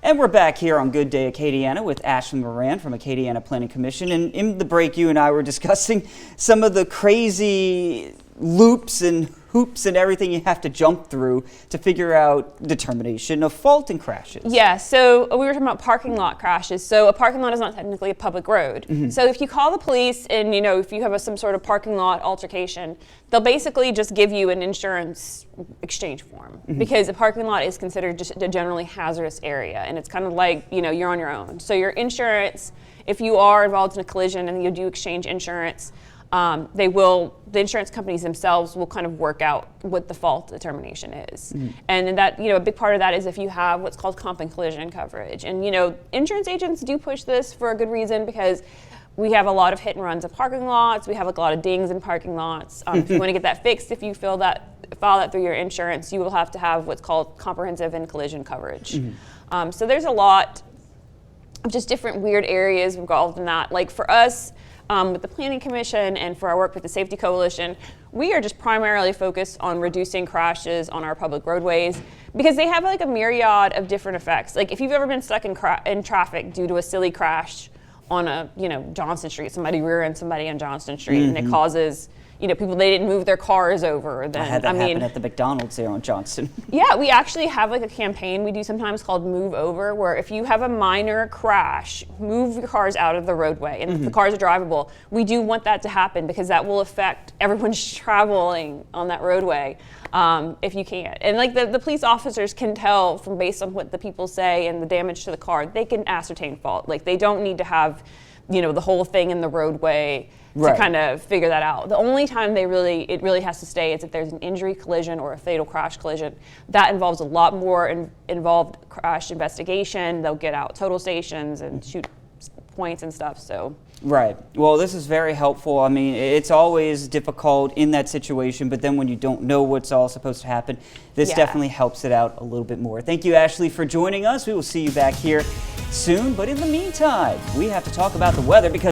And we're back here on Good Day Acadiana with Ashley Moran from Acadiana Planning Commission. And in the break, you and I were discussing some of the crazy loops and hoops and everything you have to jump through to figure out determination of fault in crashes. Yeah, so we were talking about parking lot crashes. So a parking lot is not technically a public road. So if you call the police and if you have some sort of parking lot altercation, they'll basically just give you an insurance exchange form because a parking lot is considered just a generally hazardous area, and it's kind of like you're on your own. So your insurance, if you are involved in a collision and you do exchange insurance, the insurance companies themselves will kind of work out what the fault determination is. And then that, a big part of that is if you have what's called comp and collision coverage. And, insurance agents do push this for a good reason because we have a lot of hit and runs of parking lots. We have a lot of dings in parking lots. If you want to get that fixed, if you file that through your insurance, you will have to have what's called comprehensive and collision coverage. So there's a lot of just different weird areas involved in that. Like for us, with the Planning Commission and for our work with the Safety Coalition, we are just primarily focused on reducing crashes on our public roadways because they have like a myriad of different effects. Like if you've ever been stuck in traffic due to a silly crash on a Johnston Street, somebody rear-ends somebody on Johnston Street and it causes people, they didn't move their cars over. Then, I had that happen at the McDonald's there on Johnston. Yeah, we actually have like a campaign we do sometimes called Move Over, where if you have a minor crash, move your cars out of the roadway. And if the cars are drivable, we do want that to happen because that will affect everyone's traveling on that roadway if you can't. And like the police officers can tell from based on what the people say and the damage to the car, they can ascertain fault. Like they don't need to have the whole thing in the roadway to kind of figure that out. The only time it really has to stay is if there's an injury collision or a fatal crash collision. That involves a lot more involved crash investigation. They'll get out total stations and shoot points and stuff. So. Right. Well, this is very helpful. I mean, it's always difficult in that situation, but then when you don't know what's all supposed to happen, this definitely helps it out a little bit more. Thank you, Ashley, for joining us. We will see you back here soon, but in the meantime, we have to talk about the weather because